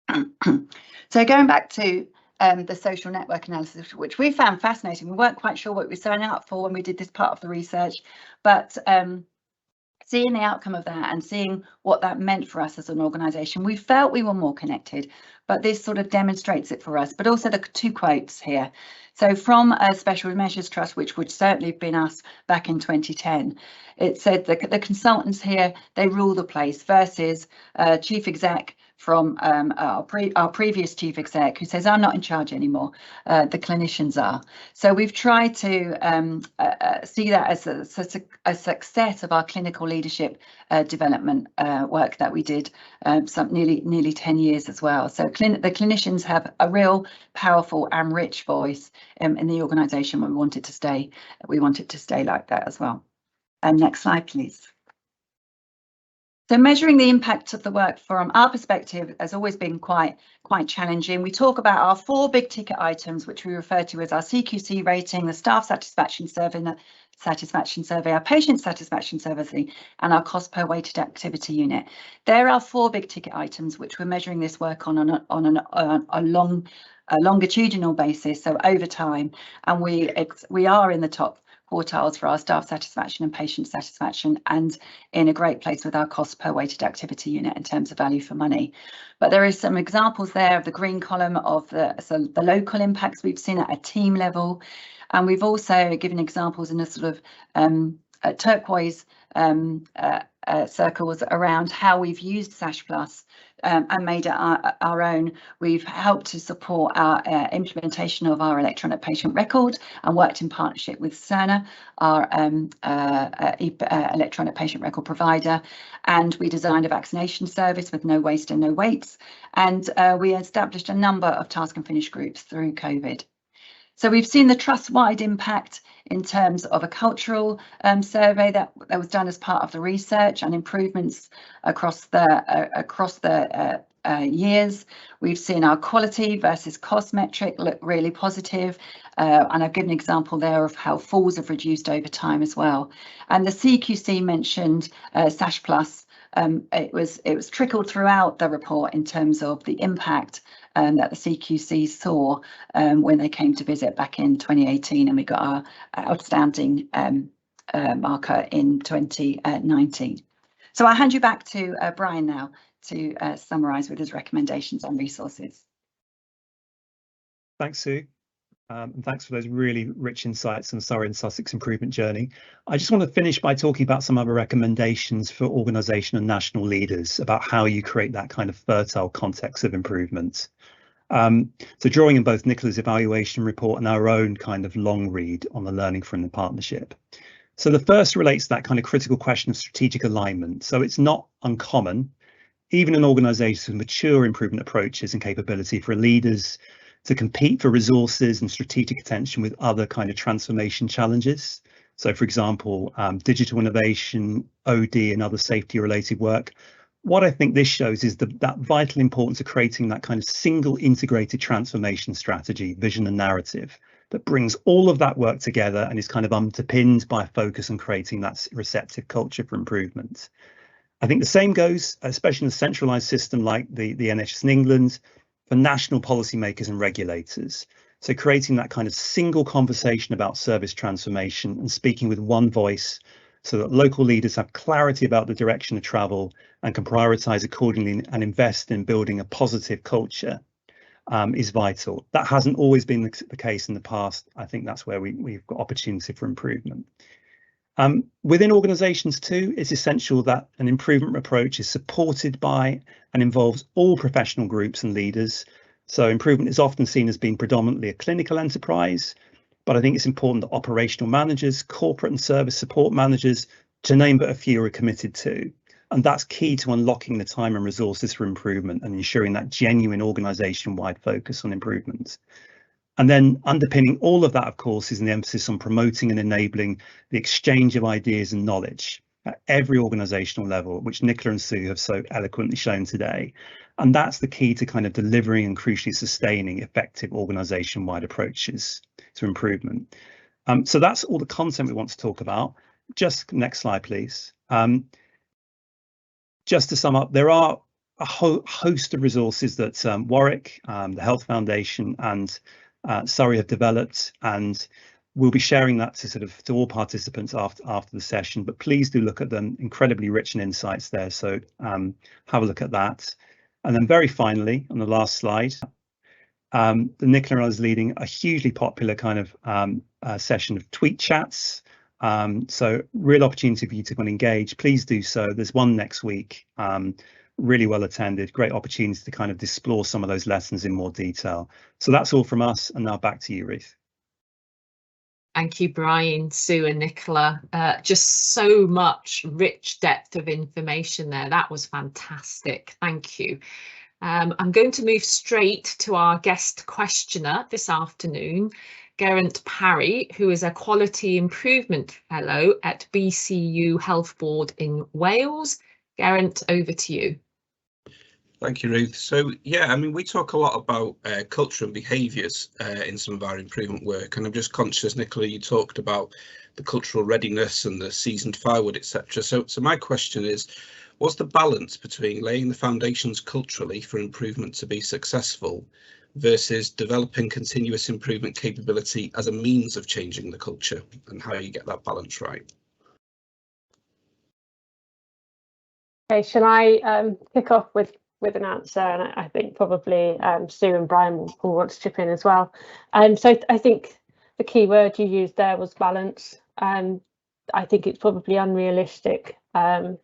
So going back to the social network analysis, which we found fascinating. We weren't quite sure what we were signing up for when we did this part of the research, but seeing the outcome of that and seeing what that meant for us as an organisation, we felt we were more connected, but this sort of demonstrates it for us. But also the two quotes here. So from a Special Measures Trust, which would certainly have been us back in 2010, it said that the consultants here, they rule the place, versus chief exec from our previous chief exec, who says, I'm not in charge anymore, the clinicians are. So we've tried to see that as a success of our clinical leadership development work that we did nearly 10 years as well. So the clinicians have a real powerful and rich voice in the organisation. We want it to stay like that as well. Next slide, please. So measuring the impact of the work from our perspective has always been quite challenging. We talk about our 4 big ticket items, which we refer to as our CQC rating, the staff satisfaction survey, our patient satisfaction survey, and our cost per weighted activity unit. There are 4 big ticket items which we're measuring this work on a longitudinal basis, so over time, and we are in the top quartiles for our staff satisfaction and patient satisfaction, and in a great place with our cost per weighted activity unit in terms of value for money. But there is some examples there of the green column of the local impacts we've seen at a team level, and we've also given examples in a sort of turquoise circles around how we've used SASH Plus and made it our own. We've helped to support our implementation of our electronic patient record and worked in partnership with Cerner, our electronic patient record provider, and we designed a vaccination service with no waste and no waits, and we established a number of task and finish groups through COVID. So we've seen the trust-wide impact in terms of a cultural survey that was done as part of the research, and improvements across the years. We've seen our quality versus cost metric look really positive, and I've given an example there of how falls have reduced over time as well. And the CQC mentioned SASH Plus. It was trickled throughout the report in terms of the impact that the CQC saw when they came to visit back in 2018, and we got our outstanding marker in 2019. So I'll hand you back to Bryan now to summarise with his recommendations on resources. Thanks, Sue. And thanks for those really rich insights on Surrey and Sussex improvement journey. I just want to finish by talking about some other recommendations for organisation and national leaders about how you create that kind of fertile context of improvement. So drawing in both Nicola's evaluation report and our own kind of long read on the learning from the partnership. So the first relates to that kind of critical question of strategic alignment. So it's not uncommon, even in organisations with mature improvement approaches and capability, for leaders to compete for resources and strategic attention with other kind of transformation challenges. So, for example, digital innovation, OD, and other safety-related work. What I think this shows is that vital importance of creating that kind of single integrated transformation strategy, vision and narrative that brings all of that work together and is kind of underpinned by a focus on creating that receptive culture for improvement. I think the same goes, especially in a centralised system like the NHS in England, for national policymakers and regulators. So creating that kind of single conversation about service transformation and speaking with one voice so that local leaders have clarity about the direction of travel and can prioritise accordingly and invest in building a positive culture is vital. That hasn't always been the case in the past. I think that's where we've got opportunity for improvement. Within organisations too, it's essential that an improvement approach is supported by and involves all professional groups and leaders. So improvement is often seen as being predominantly a clinical enterprise, but I think it's important that operational managers, corporate and service support managers, to name but a few, are committed to. And that's key to unlocking the time and resources for improvement and ensuring that genuine organisation-wide focus on improvement. And then underpinning all of that, of course, is an emphasis on promoting and enabling the exchange of ideas and knowledge at every organisational level, which Nicola and Sue have so eloquently shown today. And that's the key to kind of delivering and crucially sustaining effective organisation-wide approaches to improvement. So that's all the content we want to talk about. Just next slide, please. Just to sum up, there are a host of resources that Warwick, the Health Foundation and Surrey have developed, and we'll be sharing that to all participants after the session, but please do look at them. Incredibly rich in insights there, so have a look at that. And then very finally, on the last slide, Nicola is leading a hugely popular kind of session of tweet chats. So real opportunity for you to engage. Please do so. There's one next week, really well attended, great opportunity to kind of explore some of those lessons in more detail. So that's all from us, and now back to you, Ruth. Thank you, Bryan, Sue and Nicola. Just so much rich depth of information there. That was fantastic. Thank you. I'm going to move straight to our guest questioner this afternoon, Geraint Parry, who is a Quality Improvement Fellow at BCU Health Board in Wales. Geraint, over to you. Thank you, Ruth. So, yeah, I mean, we talk a lot about culture and behaviours in some of our improvement work, and I'm just conscious, Nicola, you talked about the cultural readiness and the seasoned firewood, etc. So my question is, what's the balance between laying the foundations culturally for improvement to be successful versus developing continuous improvement capability as a means of changing the culture, and how you get that balance right? Okay, shall I kick off with an answer? And I think probably Sue and Bryan will want to chip in as well. So I think the key word you used there was balance. I think it's probably unrealistic to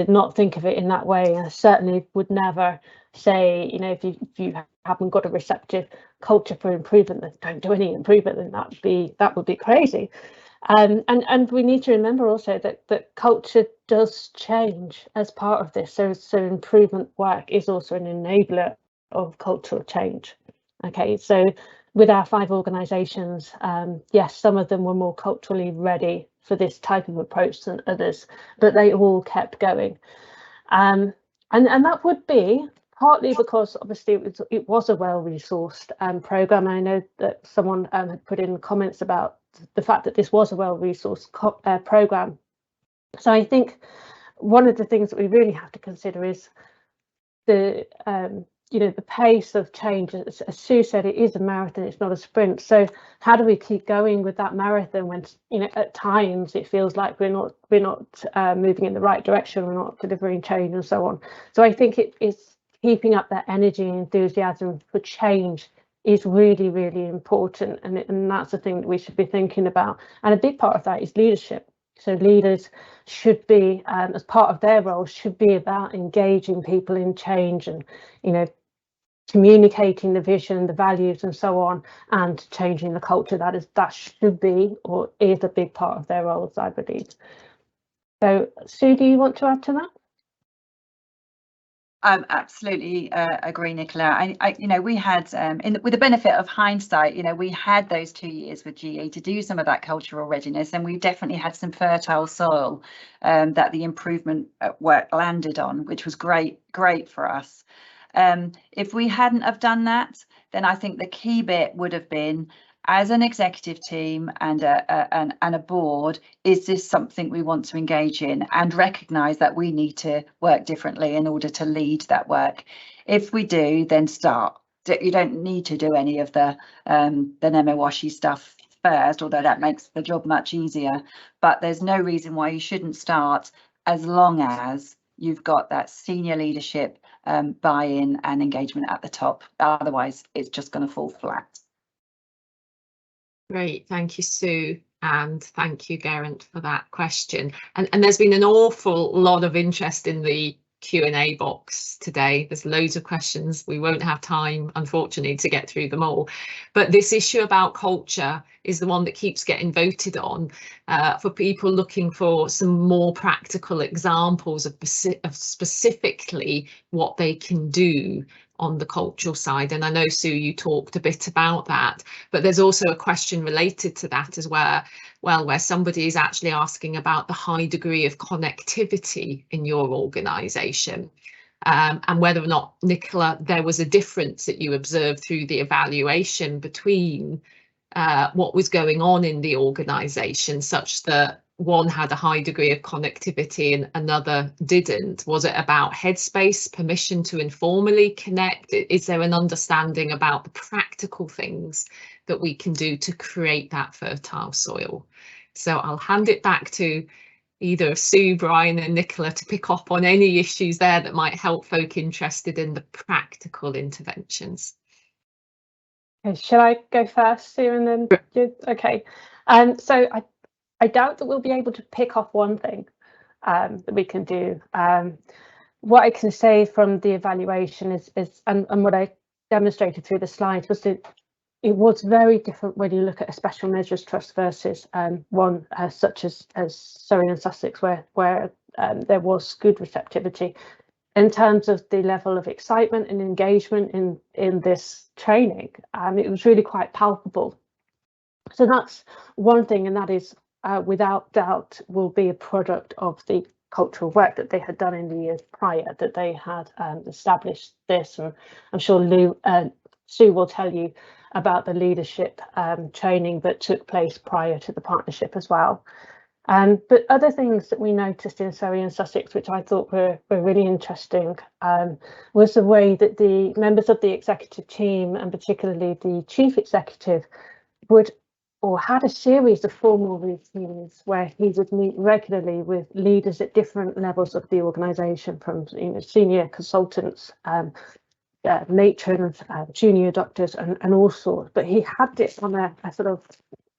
not think of it in that way. I certainly would never say, you know, if you haven't got a receptive culture for improvement, then don't do any improvement, then that would be crazy. And we need to remember also that culture does change as part of this. So improvement work is also an enabler of cultural change. Okay, so with our 5 organisations, yes, some of them were more culturally ready for this type of approach than others, but they all kept going. And that would be partly because obviously it was a well-resourced programme. I know that someone had put in comments about the fact that this was a well-resourced programme. So I think one of the things that we really have to consider is the pace of change. As Sue said, it is a marathon, it's not a sprint. So how do we keep going with that marathon when, you know, at times it feels like we're not moving in the right direction, we're not delivering change and so on. So I think it is keeping up that energy and enthusiasm for change is really, really important, and that's the thing that we should be thinking about. And a big part of that is leadership. So leaders should be, as part of their role, should be about engaging people in change and, you know, communicating the vision, the values and so on, and changing the culture. That should be or is a big part of their roles, I believe. So Sue, do you want to add to that? Absolutely agree, Nicola. We had, with the benefit of hindsight, we had those 2 years with GE to do some of that cultural readiness, and we definitely had some fertile soil that the improvement work landed on, which was great for us. If we hadn't have done that, then I think the key bit would have been, as an executive team and a board, is this something we want to engage in, and recognise that we need to work differently in order to lead that work. If we do, then start. You don't need to do any of the Nemawashi stuff first, although that makes the job much easier. But there's no reason why you shouldn't start, as long as you've got that senior leadership buy-in and engagement at the top. Otherwise, it's just going to fall flat. Great, thank you, Sue, and thank you, Geraint, for that question. And there's been an awful lot of interest in the Q&A box today. There's loads of questions. We won't have time, unfortunately, to get through them all. But this issue about culture is the one that keeps getting voted on for people looking for some more practical examples of specifically what they can do on the cultural side. And I know, Sue, you talked a bit about that, but there's also a question related to that as well, where somebody is actually asking about the high degree of connectivity in your organisation, and whether or not, Nicola, there was a difference that you observed through the evaluation between what was going on in the organisation, such that one had a high degree of connectivity and another didn't. Was it about headspace, permission to informally connect? Is there an understanding about the practical things that we can do to create that fertile soil? So I'll hand it back to either Sue, Bryan and Nicola to pick up on any issues there that might help folk interested in the practical interventions. Okay, shall I go first, Sue, and then you? Okay. So I doubt that we'll be able to pick off one thing that we can do. What I can say from the evaluation is and what I demonstrated through the slides, was that it was very different when you look at a special measures trust versus one such as Surrey and Sussex, where there was good receptivity in terms of the level of excitement and engagement in this training. It was really quite palpable. So that's one thing, and that is without doubt will be a product of the cultural work that they had done in the years prior, that they had established this. And I'm sure Sue will tell you about the leadership training that took place prior to the partnership as well. But other things that we noticed in Surrey and Sussex, which I thought were really interesting, was the way that the members of the executive team, and particularly the chief executive, would or had a series of formal routines where he would meet regularly with leaders at different levels of the organisation, from senior consultants, matrons, junior doctors, and all sorts. But he had it on a sort of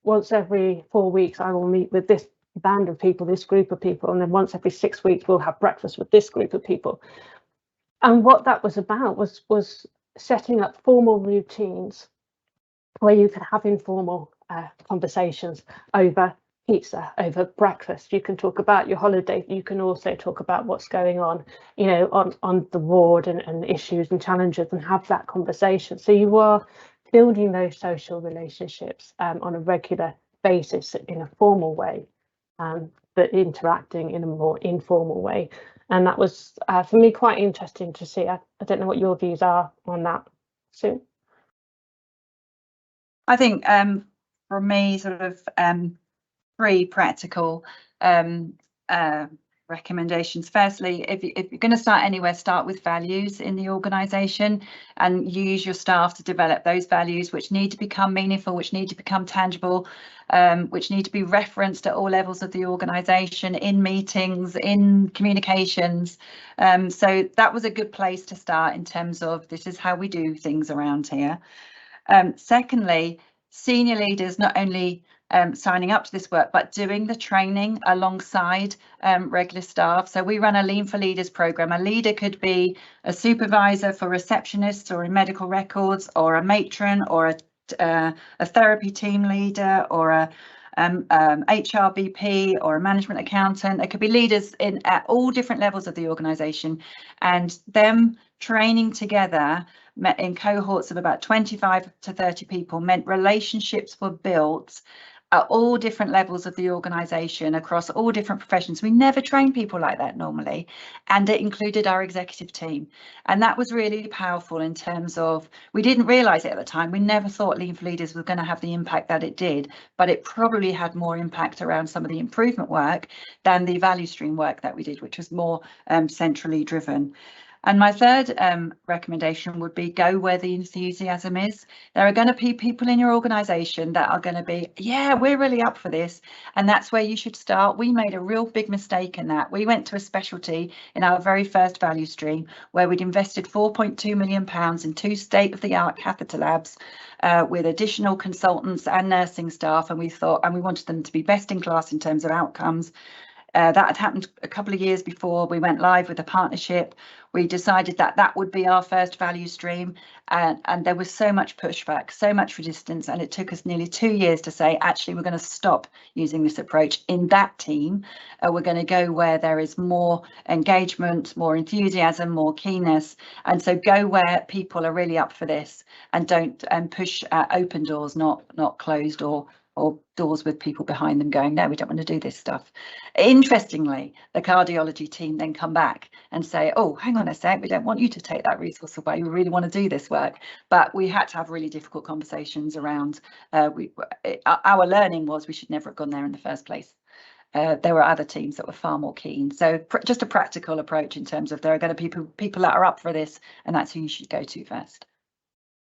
once every 4 weeks, I will meet with this band of people, this group of people, and then once every 6 weeks we'll have breakfast with this group of people. And what that was about was setting up formal routines where you could have informal conversations over pizza, over breakfast. You can talk about your holiday. You can also talk about what's going on, on the ward and issues and challenges, and have that conversation. So you are building those social relationships on a regular basis in a formal way, but interacting in a more informal way. And that was, for me, quite interesting to see. I don't know what your views are on that, Sue. I think for me, sort of 3 practical recommendations. Firstly, if you're going to start anywhere, start with values in the organisation, and use your staff to develop those values, which need to become meaningful, which need to become tangible, which need to be referenced at all levels of the organisation, in meetings, in communications. So that was a good place to start in terms of this is how we do things around here. Secondly, senior leaders not only signing up to this work, but doing the training alongside regular staff. So we run a Lean for Leaders programme. A leader could be a supervisor for receptionists, or in medical records, or a matron, or a therapy team leader, or HRBP or a management accountant. There could be leaders at all different levels of the organisation, and them training together in cohorts of about 25 to 30 people meant relationships were built at all different levels of the organisation across all different professions. We never train people like that normally, and it included our executive team, and that was really powerful in terms of, we didn't realise it at the time, we never thought Lean for Leaders was going to have the impact that it did, but it probably had more impact around some of the improvement work than the value stream work that we did, which was more centrally driven. And my third recommendation would be go where the enthusiasm is. There are going to be people in your organisation that are going to be, yeah, we're really up for this. And that's where you should start. We made a real big mistake in that. We went to a specialty in our very first value stream where we'd invested £4.2 million in 2 state-of-the-art catheter labs with additional consultants and nursing staff. And we thought, and we wanted them to be best in class in terms of outcomes. That had happened a couple of years before we went live with a partnership. We decided that that would be our first value stream, and there was so much pushback, so much resistance, and it took us nearly 2 years to say, actually, we're going to stop using this approach in that team. We're going to go where there is more engagement, more enthusiasm, more keenness, and so go where people are really up for this, and don't push open doors, not closed or doors with people behind them going, no, we don't want to do this stuff. Interestingly, the cardiology team then come back and say, oh, hang on a sec, we don't want you to take that resource away, we really want to do this work. But we had to have really difficult conversations around, our learning was we should never have gone there in the first place. There were other teams that were far more keen. So just a practical approach in terms of there are going to be people that are up for this, and that's who you should go to first.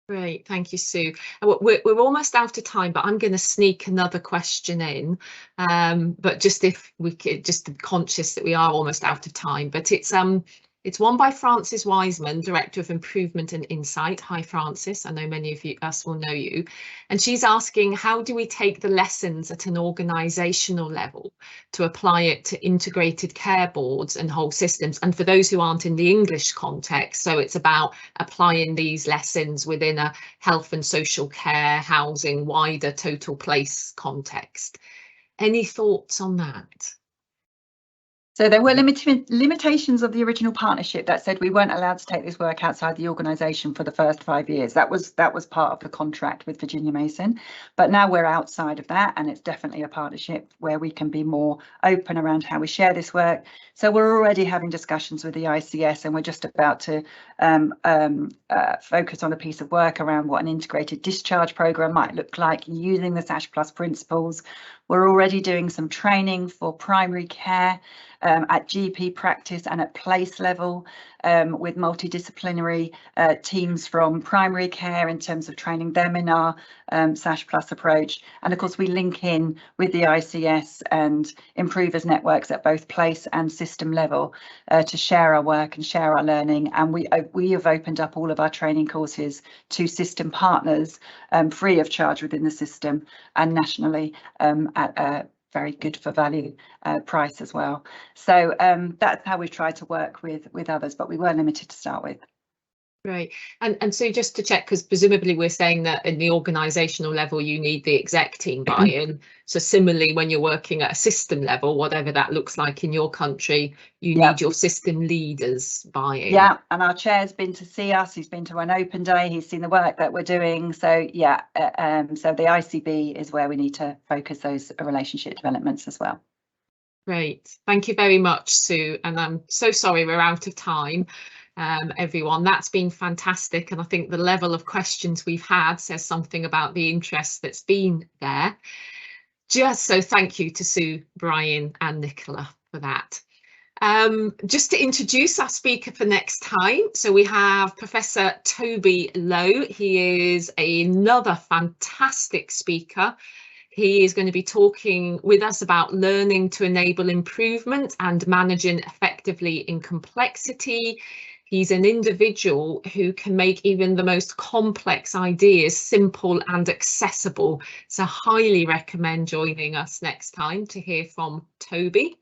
Great, thank you, Sue. We're almost out of time, but I'm going to sneak another question in. But just if we could, just be conscious that we are almost out of time. But it's one by Frances Wiseman, Director of Improvement and Insight. Hi, Frances. I know many of us will know you. And she's asking, how do we take the lessons at an organisational level to apply it to integrated care boards and whole systems? And for those who aren't in the English context, so it's about applying these lessons within a health and social care, housing, wider total place context. Any thoughts on that? So there were limitations of the original partnership that said we weren't allowed to take this work outside the organisation for the first 5 years. That was part of the contract with Virginia Mason. But now we're outside of that, and it's definitely a partnership where we can be more open around how we share this work. So we're already having discussions with the ICS, and we're just about to focus on a piece of work around what an integrated discharge programme might look like using the SASH Plus principles. We're already doing some training for primary care at GP practice and at place level with multidisciplinary teams from primary care in terms of training them in our SASH Plus approach. And of course, we link in with the ICS and improvers networks at both place and system level to share our work and share our learning. And we have opened up all of our training courses to system partners free of charge within the system and nationally at a very good for value price as well. So that's how we've tried to work with others, but we were limited to start with. Right. And so just to check, because presumably we're saying that in the organisational level, you need the exec team buy-in. So similarly, when you're working at a system level, whatever that looks like in your country, you need your system leaders buy-in. Yeah, and our chair's been to see us. He's been to an open day. He's seen the work that we're doing. So yeah, so the ICB is where we need to focus those relationship developments as well. Great. Thank you very much, Sue. And I'm so sorry we're out of time. Everyone, that's been fantastic, and I think the level of questions we've had says something about the interest that's been there. Just so thank you to Sue, Bryan and Nicola for that. Just to introduce our speaker for next time, so we have Professor Toby Lowe. He is another fantastic speaker. He is going to be talking with us about learning to enable improvement and managing effectively in complexity. He's an individual who can make even the most complex ideas simple and accessible. So highly recommend joining us next time to hear from Toby.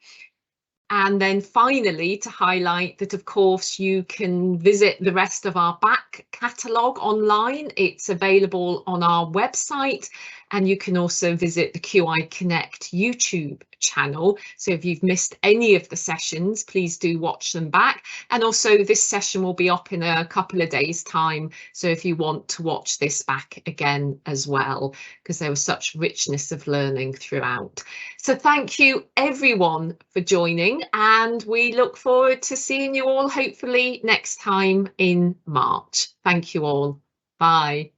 And then finally, to highlight that, of course, you can visit the rest of our back catalogue online. It's available on our website, And you can also visit the QI Connect YouTube channel. So if you've missed any of the sessions, please do watch them back. And also this session will be up in a couple of days' time. So if you want to watch this back again as well, because there was such richness of learning throughout. So thank you everyone for joining, and we look forward to seeing you all hopefully next time in March. Thank you all. Bye.